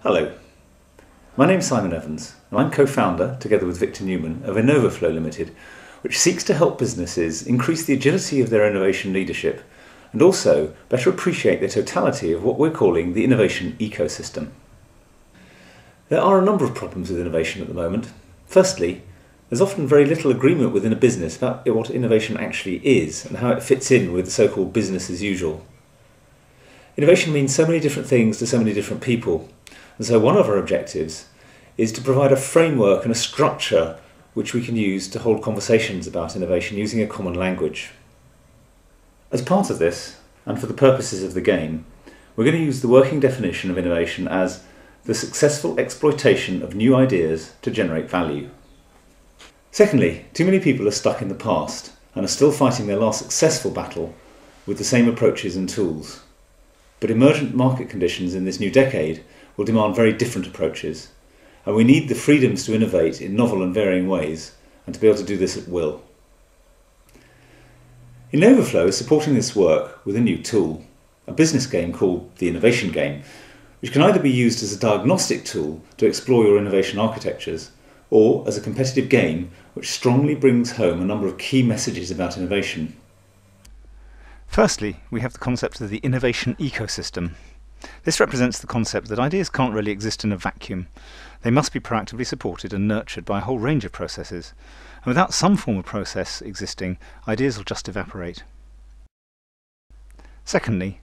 Hello, my name is Simon Evans and I'm co-founder, together with Victor Newman, of InnovaFlow Limited, which seeks to help businesses increase the agility of their innovation leadership and also better appreciate the totality of what we're calling the innovation ecosystem. There are a number of problems with innovation at the moment. Firstly, there's often very little agreement within a business about what innovation actually is and how it fits in with the so-called business as usual. Innovation means so many different things to so many different people, and so one of our objectives is to provide a framework and a structure which we can use to hold conversations about innovation using a common language. As part of this, and for the purposes of the game, we're going to use the working definition of innovation as the successful exploitation of new ideas to generate value. Secondly, too many people are stuck in the past and are still fighting their last successful battle with the same approaches and tools. But emergent market conditions in this new decade will demand very different approaches, and we need the freedoms to innovate in novel and varying ways and to be able to do this at will. InnovaFlow is supporting this work with a new tool, a business game called the Innovation Game, which can either be used as a diagnostic tool to explore your innovation architectures or as a competitive game which strongly brings home a number of key messages about innovation. Firstly, we have the concept of the innovation ecosystem. This represents the concept that ideas can't really exist in a vacuum. They must be proactively supported and nurtured by a whole range of processes. And without some form of process existing, ideas will just evaporate. Secondly,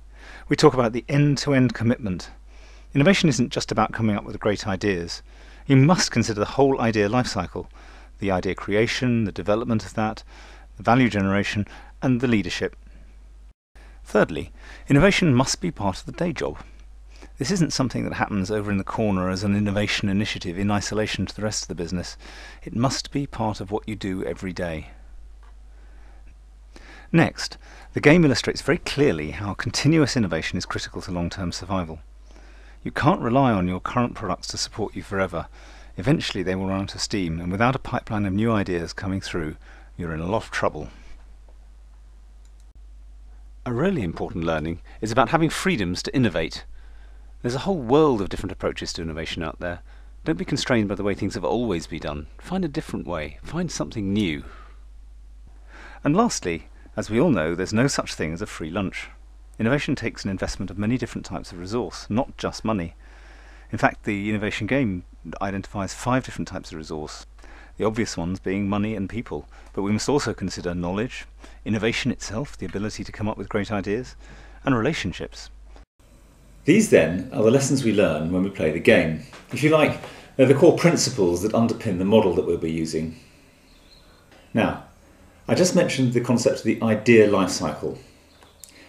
we talk about the end-to-end commitment. Innovation isn't just about coming up with great ideas. You must consider the whole idea lifecycle, the idea creation, the development of that, the value generation, and the leadership. Thirdly, innovation must be part of the day job. This isn't something that happens over in the corner as an innovation initiative in isolation to the rest of the business. It must be part of what you do every day. Next, the game illustrates very clearly how continuous innovation is critical to long-term survival. You can't rely on your current products to support you forever. Eventually they will run out of steam, and without a pipeline of new ideas coming through, you're in a lot of trouble. A really important learning is about having freedoms to innovate. There's a whole world of different approaches to innovation out there. Don't be constrained by the way things have always been done. Find a different way. Find something new. And lastly, as we all know, there's no such thing as a free lunch. Innovation takes an investment of many different types of resource, not just money. In fact, the innovation game identifies 5 different types of resource. The obvious ones being money and people, but we must also consider knowledge, innovation itself, the ability to come up with great ideas, and relationships. These then are the lessons we learn when we play the game. If you like, they're the core principles that underpin the model that we'll be using. Now, I just mentioned the concept of the idea lifecycle.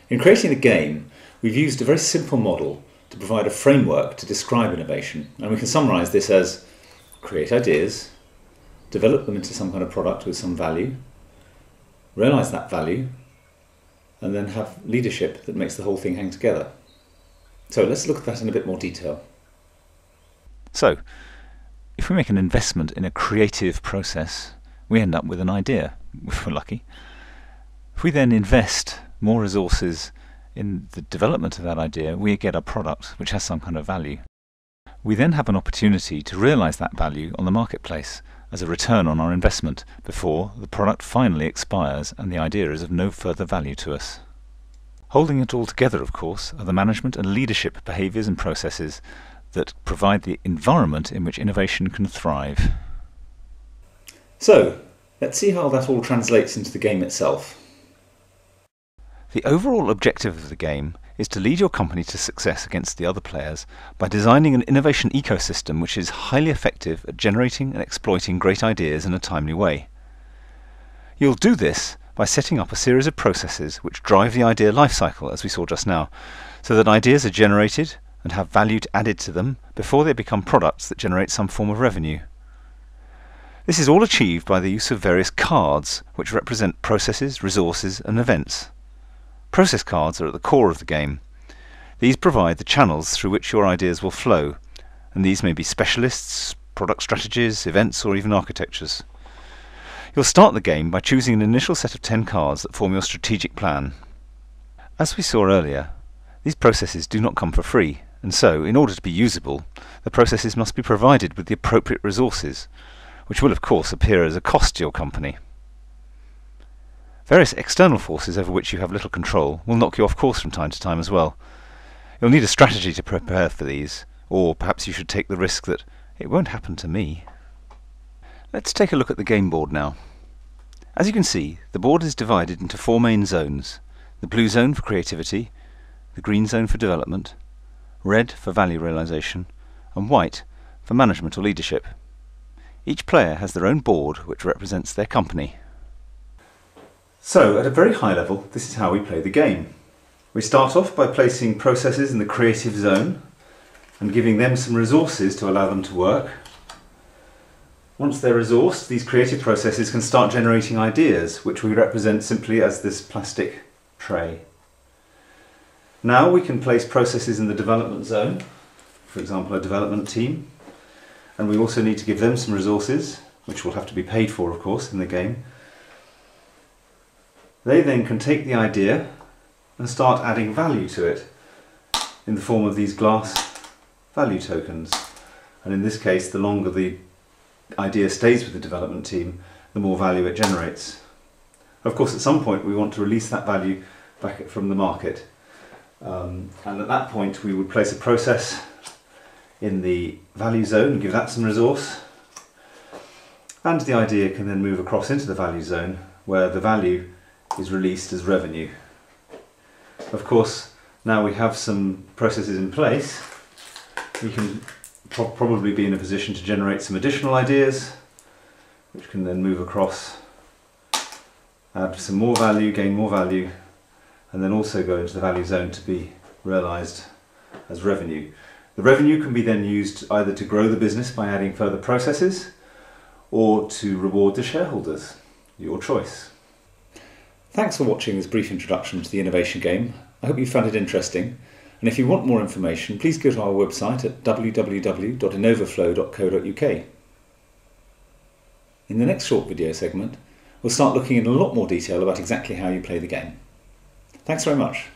In creating the game, we've used a very simple model to provide a framework to describe innovation, and we can summarise this as create ideas, develop them into some kind of product with some value, realise that value, and then have leadership that makes the whole thing hang together. So let's look at that in a bit more detail. So, if we make an investment in a creative process, we end up with an idea, if we're lucky. If we then invest more resources in the development of that idea, we get a product which has some kind of value. We then have an opportunity to realise that value on the marketplace as a return on our investment before the product finally expires and the idea is of no further value to us. Holding it all together, of course, are the management and leadership behaviours and processes that provide the environment in which innovation can thrive. So, let's see how that all translates into the game itself. The overall objective of the game is to lead your company to success against the other players by designing an innovation ecosystem which is highly effective at generating and exploiting great ideas in a timely way. You'll do this by setting up a series of processes which drive the idea lifecycle, as we saw just now, so that ideas are generated and have value added to them before they become products that generate some form of revenue. This is all achieved by the use of various cards which represent processes, resources and events. Process cards are at the core of the game. These provide the channels through which your ideas will flow, and these may be specialists, product strategies, events or even architectures. You'll start the game by choosing an initial set of 10 cards that form your strategic plan. As we saw earlier, these processes do not come for free, and so, in order to be usable, the processes must be provided with the appropriate resources, which will of course appear as a cost to your company. Various external forces over which you have little control will knock you off course from time to time as well. You'll need a strategy to prepare for these, or perhaps you should take the risk that it won't happen to me. Let's take a look at the game board now. As you can see, the board is divided into 4 main zones: the blue zone for creativity, the green zone for development, red for value realization, and white for management or leadership. Each player has their own board which represents their company. So, at a very high level, this is how we play the game. We start off by placing processes in the creative zone and giving them some resources to allow them to work. Once they're resourced, these creative processes can start generating ideas, which we represent simply as this plastic tray. Now we can place processes in the development zone, for example a development team, and we also need to give them some resources, which will have to be paid for of course in the game. They then can take the idea and start adding value to it in the form of these glass value tokens, and in this case the longer the idea stays with the development team, the more value it generates. Of course at some point we want to release that value back from the market, and at that point we would place a process in the value zone and give that some resource, and the idea can then move across into the value zone where the value is released as revenue. Of course, now we have some processes in place, we can probably be in a position to generate some additional ideas which can then move across, add some more value, gain more value, and then also go into the value zone to be realised as revenue. The revenue can be then used either to grow the business by adding further processes or to reward the shareholders. Your choice. Thanks for watching this brief introduction to the innovation game. I hope you found it interesting, and if you want more information please go to our website at www.innovaflow.co.uk. In the next short video segment we'll start looking in a lot more detail about exactly how you play the game. Thanks very much.